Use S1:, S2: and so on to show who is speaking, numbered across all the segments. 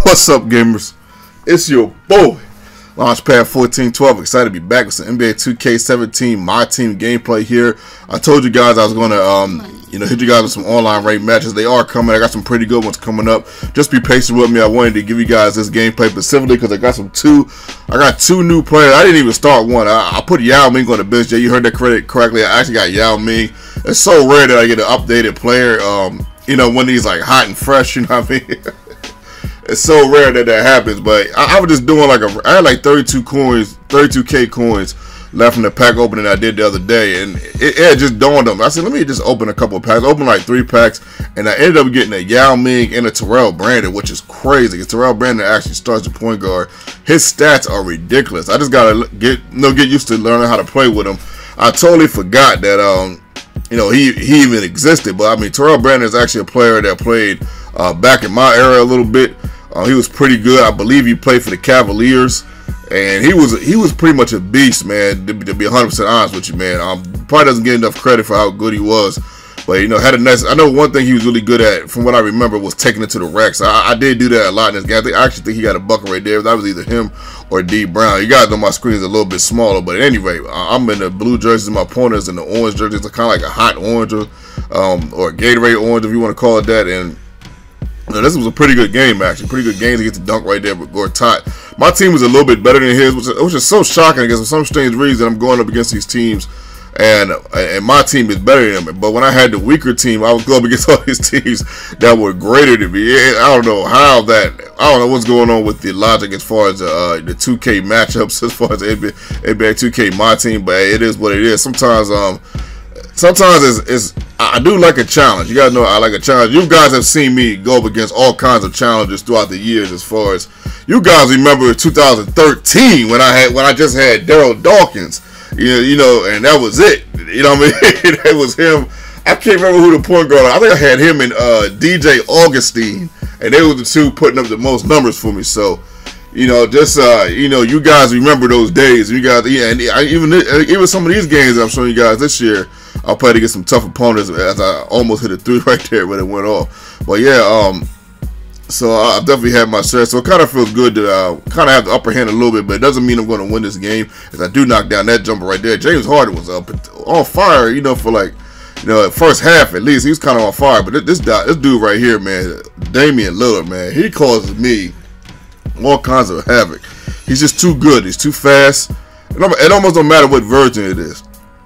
S1: What's up, gamers? It's your boy, Launchpad 1412. Excited to be back with some NBA 2K17 My Team gameplay here. I told you guys I was going to, hit you guys with some online ranked matches. They are coming. I got some pretty good ones coming up. Just be patient with me. I wanted to give you guys this gameplay specifically because I got two new players. I didn't even start one. I put Yao Ming on the bench. Yeah, you heard that correctly. I actually got Yao Ming. It's so rare that I get an updated player. When he's like hot and fresh. You know what I mean? It's so rare that happens, but I was just doing I had like 32K coins left from the pack opening I did the other day, and it just dawned on me. I said, let me just open a couple of packs. I opened like 3 packs, and I ended up getting a Yao Ming and a Terrell Brandon, which is crazy. Terrell Brandon actually starts the point guard. His stats are ridiculous. I just gotta get used to learning how to play with him. I totally forgot that he even existed, but I mean Terrell Brandon is actually a player that played back in my era a little bit. He was pretty good. I believe he played for the Cavaliers, and he was pretty much a beast, man. To be 100% honest with you, man, probably doesn't get enough credit for how good he was. But had a nice. I know one thing he was really good at, from what I remember, was taking it to the racks. I did do that a lot in this game. I actually think he got a bucket right there. That was either him or D Brown. You guys know my screen is a little bit smaller, but anyway, I'm in the blue jerseys. My opponent's in the orange jerseys. It's kind of like a hot orange or a Gatorade orange, if you want to call it that. And this was a pretty good game, actually. Pretty good game to get the dunk right there with Gortat. My team was a little bit better than his, which is so shocking because for some strange reason I'm going up against these teams, and my team is better than them. But when I had the weaker team, I was going up against all these teams that were greater than me. I don't know what's going on with the logic as far as the 2K matchups, as far as the NBA 2K My Team, but hey, it is what it is. Sometimes I do like a challenge. You guys know I like a challenge. You guys have seen me go up against all kinds of challenges throughout the years. As far as you guys remember, 2013 when I just had Darryl Dawkins, and that was it. You know what I mean? It was him. I can't remember who the point guard. I think I had him and DJ Augustine, and they were the two putting up the most numbers for me. So. You guys remember those days. You guys, even some of these games that I'm showing you guys this year, I'll play to get some tough opponents. As I almost hit a 3 right there, but it went off. But yeah, so I definitely had my share. So it kind of feels good to kind of have the upper hand a little bit, but it doesn't mean I'm going to win this game. As I do knock down that jumper right there. James Harden was up on fire, for like. First half at least he was kind of on fire. But this dude right here, man, Damian Lillard, man, he causes me all kinds of havoc. He's just too good. He's too fast. It almost don't matter what version it is.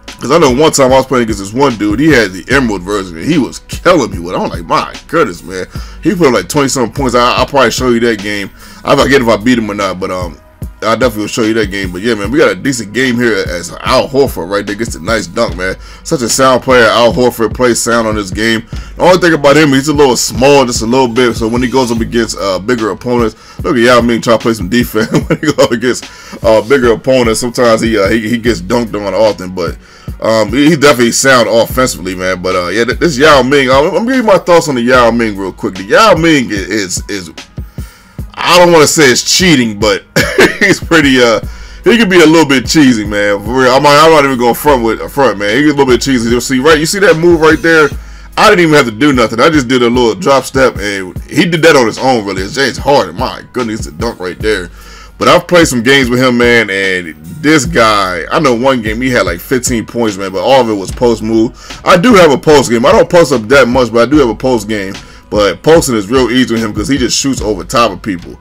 S1: Because I know one time I was playing against this one dude. He had the Emerald version, and he was killing me with it. I'm like, my goodness, man. He put up like 20-something points. I'll probably show you that game. I forget if I beat him or not, but I definitely will show you that game. But yeah, man, we got a decent game here as Al Horford right there gets a nice dunk, man. Such a sound player. Al Horford plays sound on this game. The only thing about him, he's a little small, just a little bit. So when he goes up against bigger opponents, look at Yao Ming trying to play some defense. When he goes up against bigger opponents, sometimes he gets dunked on often. But he definitely sound offensively, man. But yeah, this Yao Ming, I'm gonna give you my thoughts on the Yao Ming real quick. The Yao Ming is I don't want to say it's cheating, but he's pretty. He could be a little bit cheesy, man. For real, I'm not even going front, man. He's a little bit cheesy. You'll see, right? You see that move right there? I didn't even have to do nothing. I just did a little drop step, and he did that on his own. Really, it's James Harden. My goodness, the dunk right there. But I've played some games with him, man, and this guy. I know one game he had like 15 points, man, but all of it was post move. I do have a post game. I don't post up that much, but I do have a post game. But posting is real easy with him because he just shoots over top of people.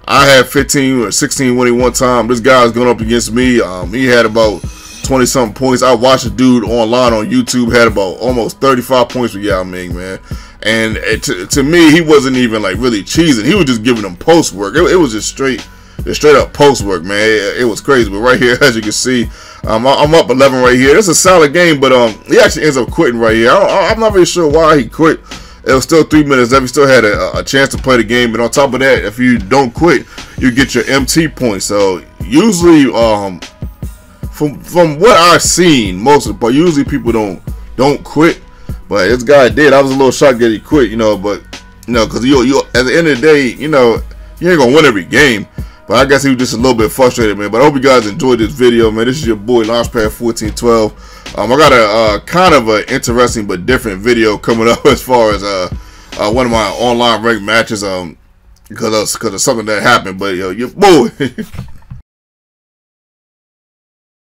S1: I had 15 or 16 winning one time. This guy was going up against me. He had about 20-something points. I watched a dude online on YouTube had about almost 35 points with Yao Ming, man. And to me, he wasn't even like really cheesing. He was just giving them post work. It was just straight up post work, man. It was crazy. But right here, as you can see, I'm up 11 right here. It's a solid game, but he actually ends up quitting right here. I'm not really sure why he quit. It was still 3 minutes left. He still had a chance to play the game. And on top of that, if you don't quit, you get your MT points. So usually, from what I've seen, usually people don't quit. But this guy did. I was a little shocked that he quit, but because you at the end of the day, you ain't gonna win every game. But I guess he was just a little bit frustrated, man. But I hope you guys enjoyed this video, man. This is your boy Launchpad 1412. I got a kind of an interesting but different video coming up as far as one of my online ranked matches. because of something that happened. But yo, your boy.